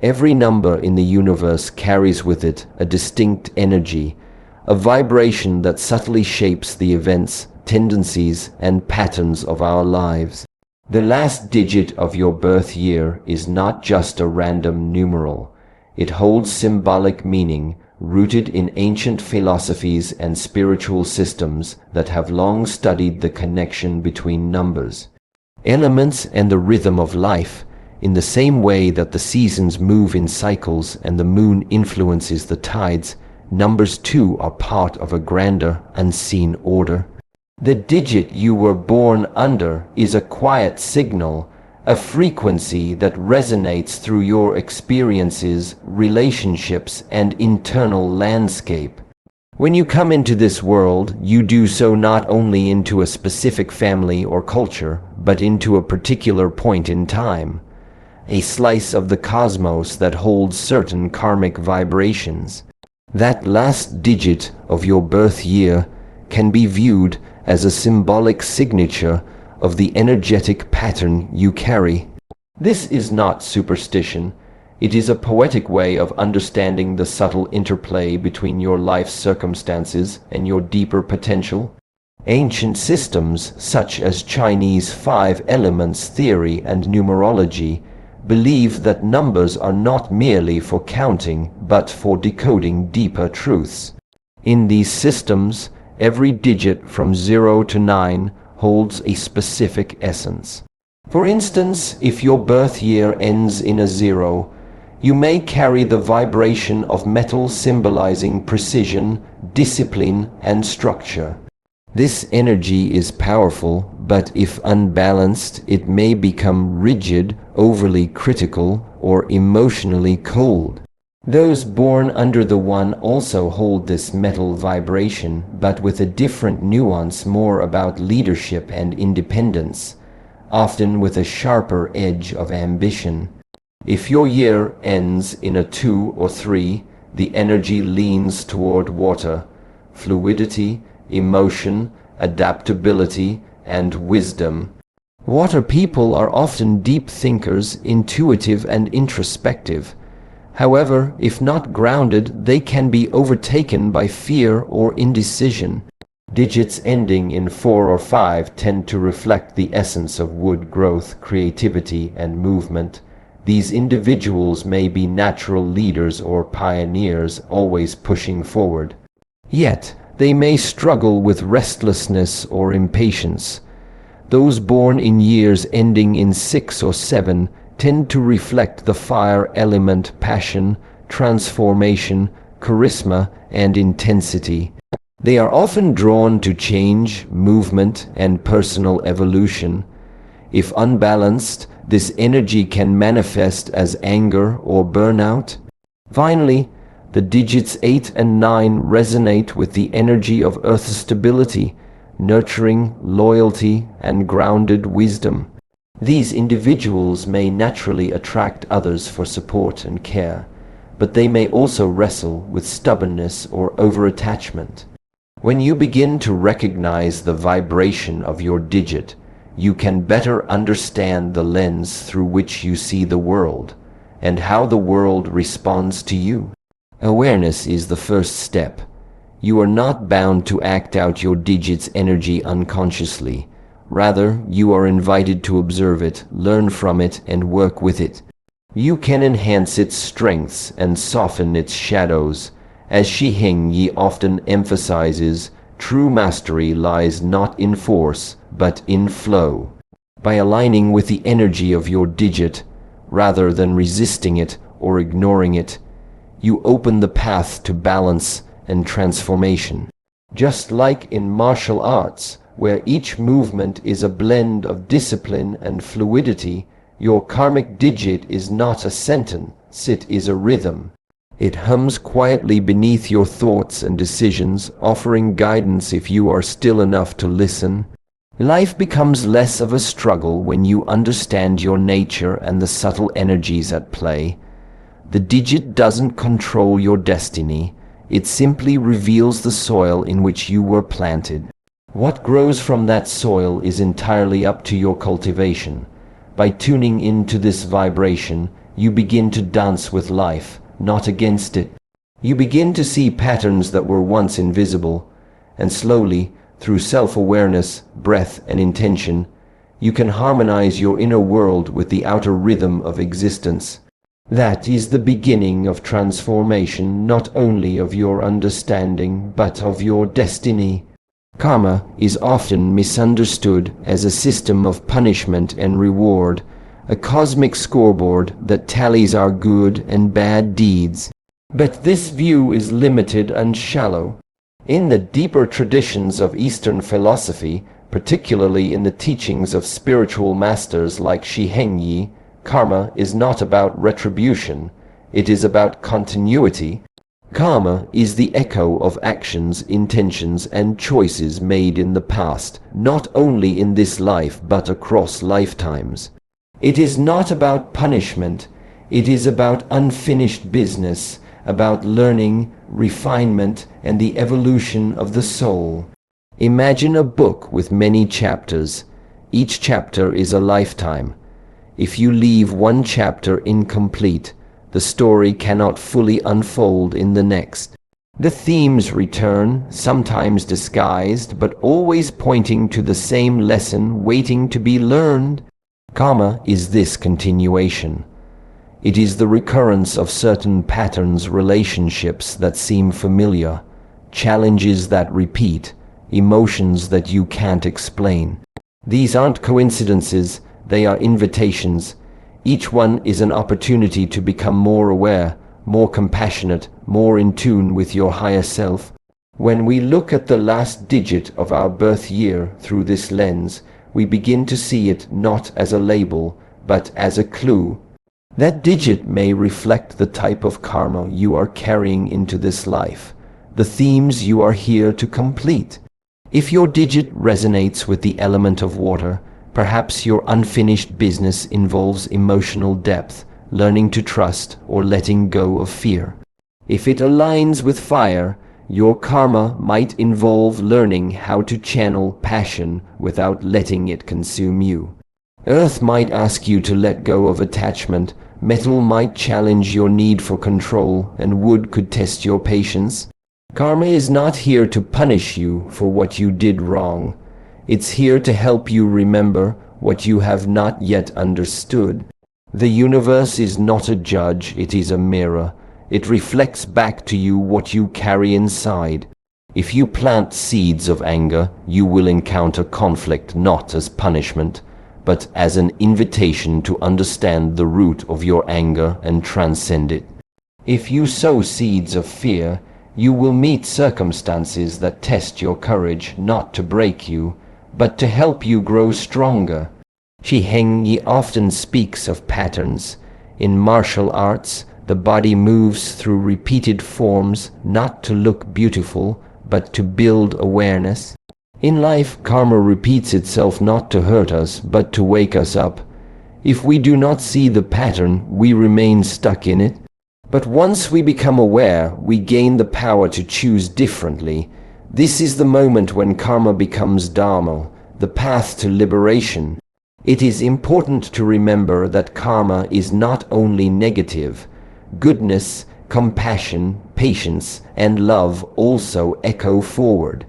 Every number in the universe carries with it a distinct energy, a vibration that subtly shapes the events, tendencies, and patterns of our lives. The last digit of your birth year is not just a random numeral. It holds symbolic meaning, rooted in ancient philosophies and spiritual systems that have long studied the connection between numbers, elements, and the rhythm of life. In the same way that the seasons move in cycles and the moon influences the tides, numbers too are part of a grander, unseen order. The digit you were born under is a quiet signal, a frequency that resonates through your experiences, relationships, and internal landscape. When you come into this world, you do so not only into a specific family or culture, but into a particular point in time, a slice of the cosmos that holds certain karmic vibrations. That last digit of your birth year can be viewed as a symbolic signature of the energetic pattern you carry. This is not superstition. It is a poetic way of understanding the subtle interplay between your life's circumstances and your deeper potential. Ancient systems such as Chinese 5 elements theory and numerology believe that numbers are not merely for counting, but for decoding deeper truths. In these systems, every digit from 0 to 9 holds a specific essence. For instance, if your birth year ends in a 0, you may carry the vibration of metal symbolizing precision, discipline, and structure. This energy is powerful, but if unbalanced, it may become rigid, overly critical, or emotionally cold. Those born under the 1 also hold this metal vibration, but with a different nuance, more about leadership and independence, often with a sharper edge of ambition. If your year ends in a 2 or 3, the energy leans toward water, fluidity, emotion, adaptability, and wisdom. Water people are often deep thinkers, intuitive and introspective. However, if not grounded, they can be overtaken by fear or indecision. Digits ending in 4 or 5 tend to reflect the essence of wood growth, creativity, and movement. These individuals may be natural leaders or pioneers, always pushing forward. Yet, they may struggle with restlessness or impatience. Those born in years ending in 6 or 7 tend to reflect the fire element, passion, transformation, charisma, and intensity. They are often drawn to change, movement, and personal evolution. If unbalanced, this energy can manifest as anger or burnout. Finally, the digits 8 and 9 resonate with the energy of Earth's stability, nurturing, loyalty, and grounded wisdom. These individuals may naturally attract others for support and care, but they may also wrestle with stubbornness or over-attachment. When you begin to recognize the vibration of your digit, you can better understand the lens through which you see the world, and how the world responds to you. Awareness is the first step. You are not bound to act out your digit's energy unconsciously. Rather, you are invited to observe it, learn from it, and work with it. You can enhance its strengths and soften its shadows. As Shu Heng Yi often emphasizes, true mastery lies not in force, but in flow. By aligning with the energy of your digit, rather than resisting it or ignoring it, you open the path to balance and transformation. Just like in martial arts, where each movement is a blend of discipline and fluidity, your karmic digit is not a sentence, it is a rhythm. It hums quietly beneath your thoughts and decisions, offering guidance if you are still enough to listen. Life becomes less of a struggle when you understand your nature and the subtle energies at play. The digit doesn't control your destiny. It simply reveals the soil in which you were planted. What grows from that soil is entirely up to your cultivation. By tuning into this vibration, you begin to dance with life, not against it. You begin to see patterns that were once invisible, and slowly, through self-awareness, breath, and intention, you can harmonize your inner world with the outer rhythm of existence. That is the beginning of transformation, not only of your understanding, but of your destiny. Karma is often misunderstood as a system of punishment and reward, a cosmic scoreboard that tallies our good and bad deeds. But this view is limited and shallow. In the deeper traditions of Eastern philosophy, particularly in the teachings of spiritual masters like Shu Heng Yi, karma is not about retribution, it is about continuity. Karma is the echo of actions, intentions, and choices made in the past, not only in this life but across lifetimes. It is not about punishment, it is about unfinished business, about learning, refinement, and the evolution of the soul. Imagine a book with many chapters. Each chapter is a lifetime. If you leave one chapter incomplete, the story cannot fully unfold in the next. The themes return, sometimes disguised, but always pointing to the same lesson waiting to be learned. Karma is this continuation. It is the recurrence of certain patterns, relationships that seem familiar, challenges that repeat, emotions that you can't explain. These aren't coincidences, they are invitations. Each one is an opportunity to become more aware, more compassionate, more in tune with your higher self. When we look at the last digit of our birth year through this lens, we begin to see it not as a label, but as a clue. That digit may reflect the type of karma you are carrying into this life, the themes you are here to complete. If your digit resonates with the element of water, perhaps your unfinished business involves emotional depth, learning to trust, or letting go of fear. If it aligns with fire, your karma might involve learning how to channel passion without letting it consume you. Earth might ask you to let go of attachment, metal might challenge your need for control, and wood could test your patience. Karma is not here to punish you for what you did wrong. It's here to help you remember what you have not yet understood. The universe is not a judge, it is a mirror. It reflects back to you what you carry inside. If you plant seeds of anger, you will encounter conflict not as punishment, but as an invitation to understand the root of your anger and transcend it. If you sow seeds of fear, you will meet circumstances that test your courage not to break you, but to help you grow stronger. Shu Heng Yi often speaks of patterns. In martial arts, the body moves through repeated forms not to look beautiful, but to build awareness. In life, karma repeats itself not to hurt us, but to wake us up. If we do not see the pattern, we remain stuck in it. But once we become aware, we gain the power to choose differently. This is the moment when karma becomes dharma, the path to liberation. It is important to remember that karma is not only negative. Goodness, compassion, patience, and love also echo forward.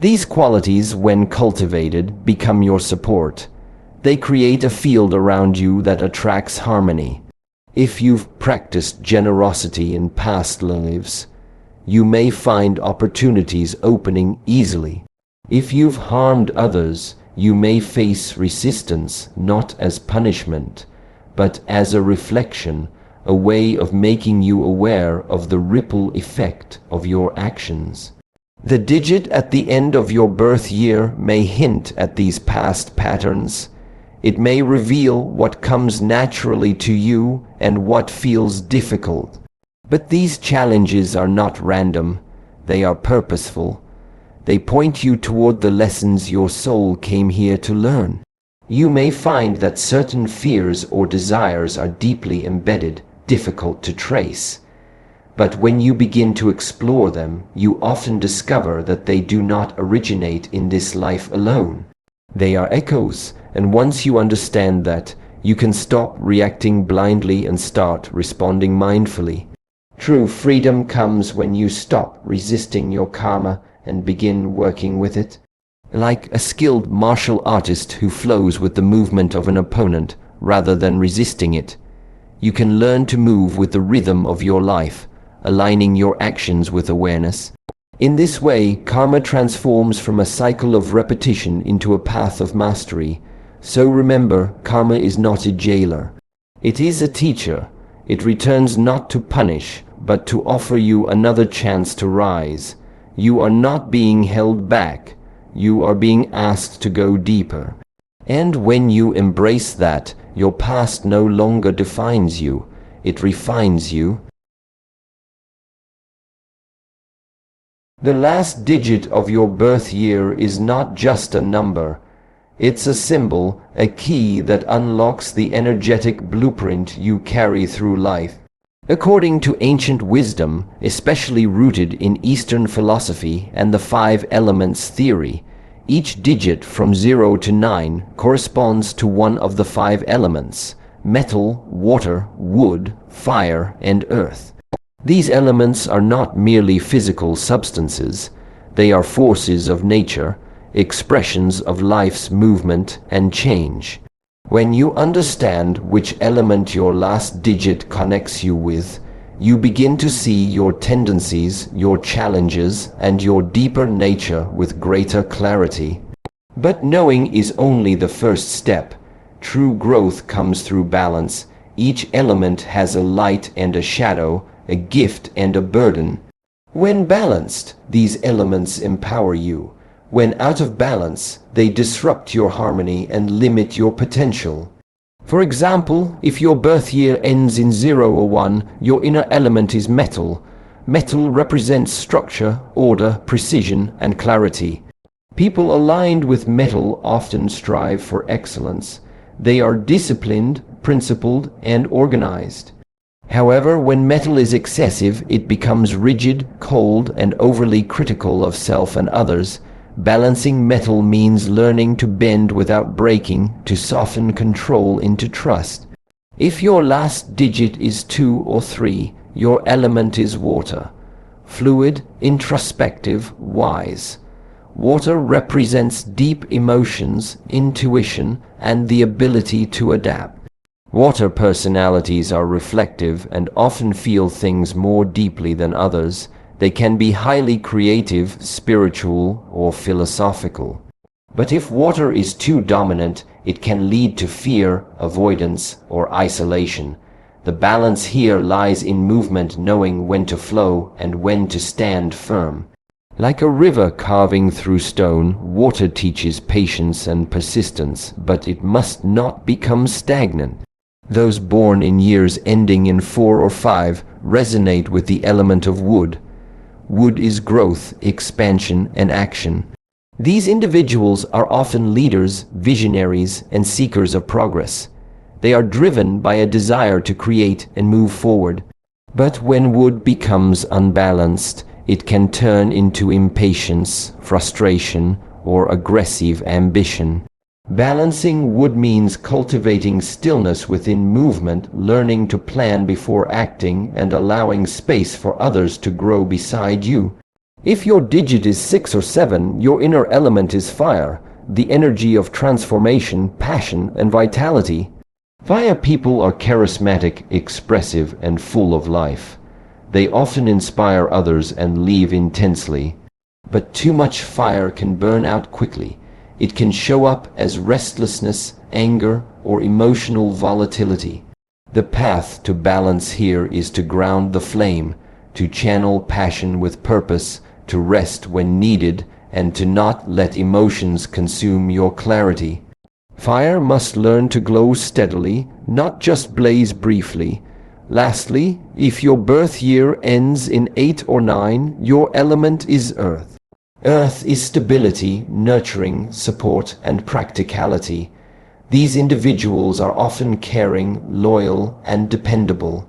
These qualities, when cultivated, become your support. They create a field around you that attracts harmony. If you've practiced generosity in past lives, you may find opportunities opening easily. If you've harmed others, you may face resistance not as punishment, but as a reflection, a way of making you aware of the ripple effect of your actions. The digit at the end of your birth year may hint at these past patterns. It may reveal what comes naturally to you and what feels difficult. But these challenges are not random, they are purposeful. They point you toward the lessons your soul came here to learn. You may find that certain fears or desires are deeply embedded, difficult to trace. But when you begin to explore them, you often discover that they do not originate in this life alone. They are echoes, and once you understand that, You can stop reacting blindly and start responding mindfully. True freedom comes when you stop resisting your karma and begin working with it. Like a skilled martial artist who flows with the movement of an opponent rather than resisting it. You can learn to move with the rhythm of your life, aligning your actions with awareness. In this way, karma transforms from a cycle of repetition into a path of mastery. So remember, karma is not a jailer. It is a teacher. It returns not to punish, but to offer you another chance to rise. You are not being held back. You are being asked to go deeper. And when you embrace that, your past no longer defines you. It refines you. The last digit of your birth year is not just a number. It's a symbol, a key that unlocks the energetic blueprint you carry through life. According to ancient wisdom, especially rooted in Eastern philosophy and the 5 elements theory, each digit from 0 to 9 corresponds to one of the 5 elements: metal, water, wood, fire, and earth. These elements are not merely physical substances. They are forces of nature, expressions of life's movement and change. When you understand which element your last digit connects you with, you begin to see your tendencies, your challenges, and your deeper nature with greater clarity. But knowing is only the first step. True growth comes through balance. Each element has a light and a shadow, a gift and a burden. When balanced, these elements empower you. When out of balance, they disrupt your harmony and limit your potential. For example, if your birth year ends in 0 or 1, your inner element is metal. Metal represents structure, order, precision, and clarity. People aligned with metal often strive for excellence. They are disciplined, principled, and organized. However, when metal is excessive, it becomes rigid, cold, and overly critical of self and others. Balancing metal means learning to bend without breaking, to soften control into trust. If your last digit is 2 or 3, your element is water. Fluid, introspective, wise. Water represents deep emotions, intuition, and the ability to adapt. Water personalities are reflective and often feel things more deeply than others. They can be highly creative, spiritual, or philosophical. But if water is too dominant, it can lead to fear, avoidance, or isolation. The balance here lies in movement, knowing when to flow and when to stand firm. Like a river carving through stone, water teaches patience and persistence, but it must not become stagnant. Those born in years ending in 4 or 5 resonate with the element of wood. Wood is growth, expansion, and action. These individuals are often leaders, visionaries, and seekers of progress. They are driven by a desire to create and move forward. But when wood becomes unbalanced, it can turn into impatience, frustration, or aggressive ambition. Balancing wood means cultivating stillness within movement, learning to plan before acting, and allowing space for others to grow beside you. If your digit is 6 or 7, your inner element is fire, the energy of transformation, passion, and vitality. Fire people are charismatic, expressive, and full of life. They often inspire others and live intensely. But too much fire can burn out quickly. It can show up as restlessness, anger, or emotional volatility. The path to balance here is to ground the flame, to channel passion with purpose, to rest when needed, and to not let emotions consume your clarity. Fire must learn to glow steadily, not just blaze briefly. Lastly, if your birth year ends in 8 or 9, your element is earth. Earth is stability, nurturing, support, and practicality. These individuals are often caring, loyal, and dependable.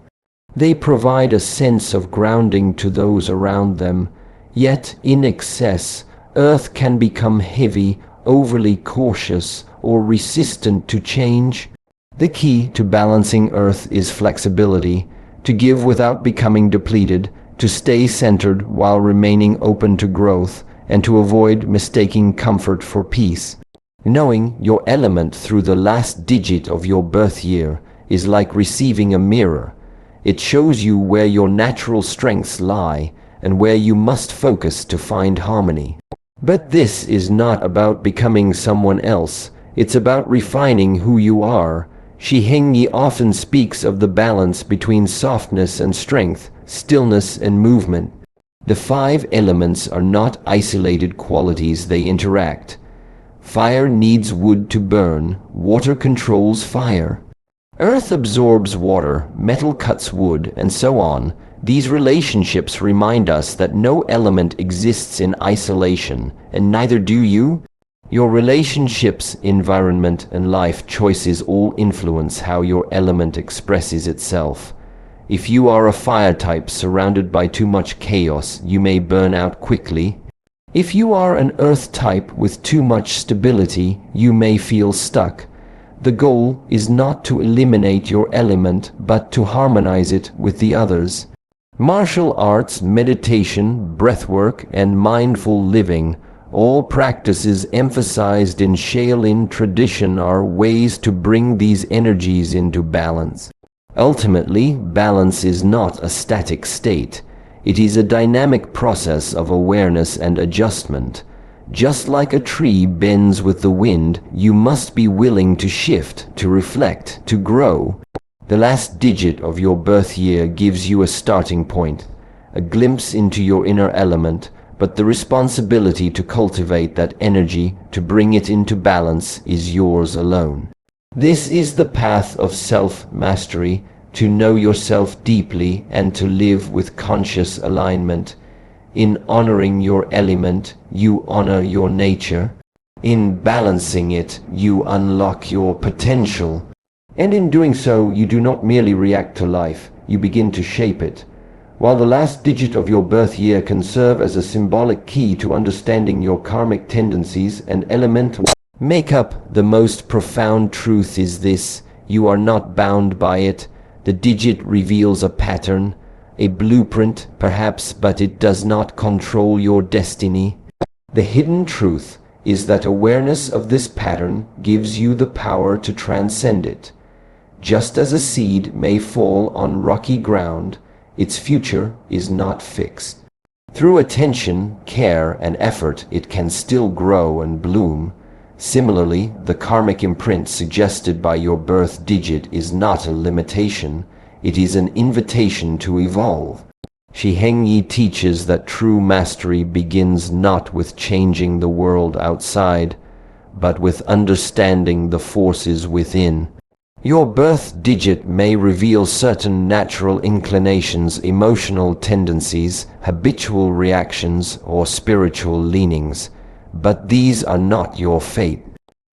They provide a sense of grounding to those around them. Yet, in excess, Earth can become heavy, overly cautious, or resistant to change. The key to balancing earth is flexibility, to give without becoming depleted, to stay centered while remaining open to growth, and to avoid mistaking comfort for peace. Knowing your element through the last digit of your birth year is like receiving a mirror. It shows you where your natural strengths lie and where you must focus to find harmony. But this is not about becoming someone else. It's about refining who you are. Shu Heng Yi often speaks of the balance between softness and strength, stillness and movement. The 5 elements are not isolated qualities, they interact. Fire needs wood to burn, water controls fire. Earth absorbs water, metal cuts wood, and so on. These relationships remind us that no element exists in isolation, and neither do you. Your relationships, environment, and life choices all influence how your element expresses itself. If you are a fire type surrounded by too much chaos, you may burn out quickly. If you are an earth type with too much stability, you may feel stuck. The goal is not to eliminate your element, but to harmonize it with the others. Martial arts, meditation, breathwork, and mindful living, all practices emphasized in Shaolin tradition, are ways to bring these energies into balance. Ultimately, balance is not a static state. It is a dynamic process of awareness and adjustment. Just like a tree bends with the wind, you must be willing to shift, to reflect, to grow. The last digit of your birth year gives you a starting point, a glimpse into your inner element, but the responsibility to cultivate that energy, to bring it into balance, is yours alone. This is the path of self-mastery, to know yourself deeply and to live with conscious alignment. In honoring your element, you honor your nature. In balancing it, you unlock your potential. And in doing so, you do not merely react to life, you begin to shape it. While the last digit of your birth year can serve as a symbolic key to understanding your karmic tendencies and elemental makeup, the most profound truth is this: you are not bound by it. The digit reveals a pattern, a blueprint, perhaps, but it does not control your destiny. The hidden truth is that awareness of this pattern gives you the power to transcend it. Just as a seed may fall on rocky ground, its future is not fixed. Through attention, care, and effort, it can still grow and bloom. Similarly, the karmic imprint suggested by your birth digit is not a limitation, it is an invitation to evolve. Shu Heng Yi teaches that true mastery begins not with changing the world outside, but with understanding the forces within. Your birth digit may reveal certain natural inclinations, emotional tendencies, habitual reactions, or spiritual leanings. But these are not your fate.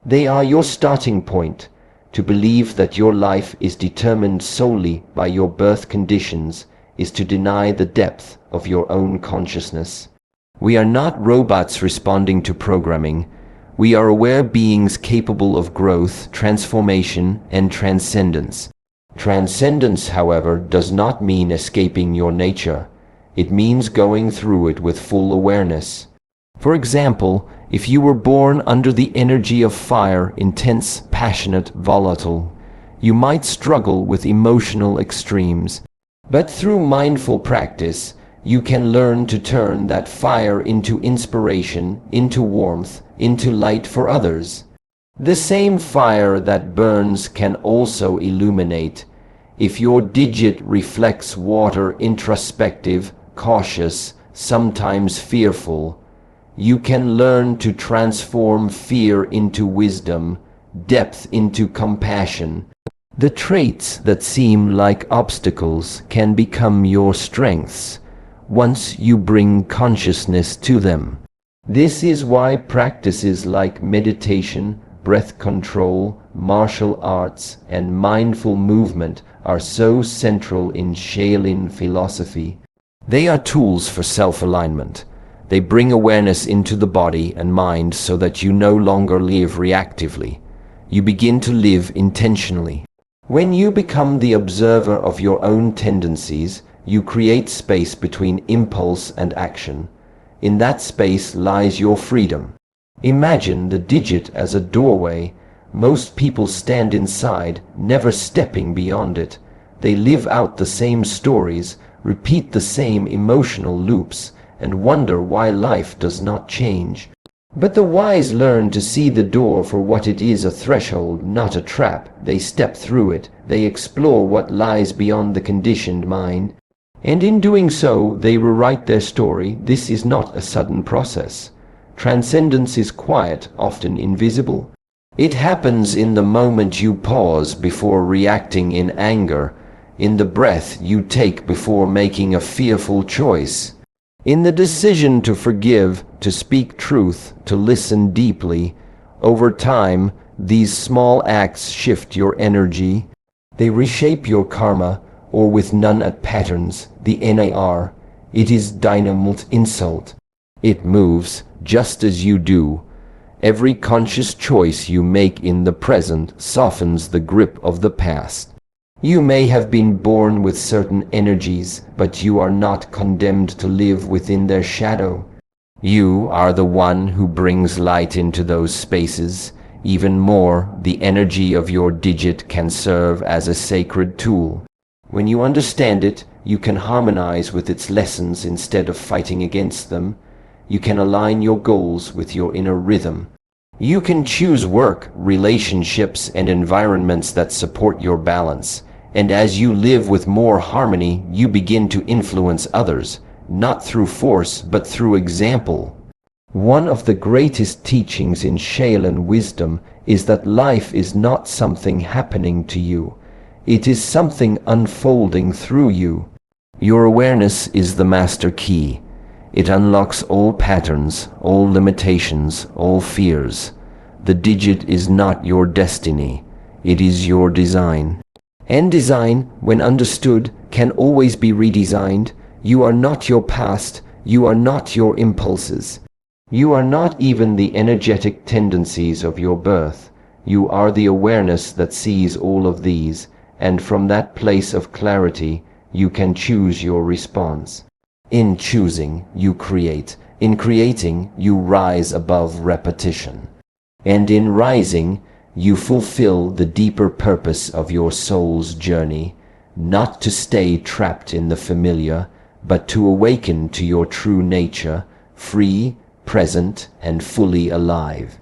They are your starting point. To believe that your life is determined solely by your birth conditions is to deny the depth of your own consciousness. We are not robots responding to programming. We are aware beings capable of growth, transformation, and transcendence. Transcendence, however, does not mean escaping your nature. It means going through it with full awareness. For example, if you were born under the energy of fire, intense, passionate, volatile, you might struggle with emotional extremes. But through mindful practice, you can learn to turn that fire into inspiration, into warmth, into light for others. The same fire that burns can also illuminate. If your digit reflects water, introspective, cautious, sometimes fearful, you can learn to transform fear into wisdom, depth into compassion. The traits that seem like obstacles can become your strengths once you bring consciousness to them. This is why practices like meditation, breath control, martial arts, and mindful movement are so central in Shaolin philosophy. They are tools for self-alignment. They bring awareness into the body and mind so that you no longer live reactively. You begin to live intentionally. When you become the observer of your own tendencies, you create space between impulse and action. In that space lies your freedom. Imagine the digit as a doorway. Most people stand inside, never stepping beyond it. They live out the same stories, repeat the same emotional loops, and wonder why life does not change. But the wise learn to see the door for what it is, a threshold, not a trap. They step through it, they explore what lies beyond the conditioned mind, and in doing so they rewrite their story. This is not a sudden process. Transcendence is quiet, often invisible. It happens in the moment you pause before reacting in anger, in the breath you take before making a fearful choice, in the decision to forgive, to speak truth, to listen deeply. Over time, these small acts shift your energy. They reshape your karma, or with none at patterns, the NAR. It is dynamite insult. It moves just as you do. Every conscious choice you make in the present softens the grip of the past. You may have been born with certain energies, but you are not condemned to live within their shadow. You are the one who brings light into those spaces. Even more, the energy of your digit can serve as a sacred tool. When you understand it, you can harmonize with its lessons instead of fighting against them. You can align your goals with your inner rhythm. You can choose work, relationships, and environments that support your balance. And as you live with more harmony, you begin to influence others, not through force, but through example. One of the greatest teachings in Shaolin wisdom is that life is not something happening to you. It is something unfolding through you. Your awareness is the master key. It unlocks all patterns, all limitations, all fears. The digit is not your destiny. It is your design. And design, when understood, can always be redesigned. You are not your past. You are not your impulses. You are not even the energetic tendencies of your birth. You are the awareness that sees all of these, and from that place of clarity, you can choose your response. In choosing, you create. In creating, you rise above repetition. And in rising, you fulfill the deeper purpose of your soul's journey, not to stay trapped in the familiar, but to awaken to your true nature, free, present, and fully alive.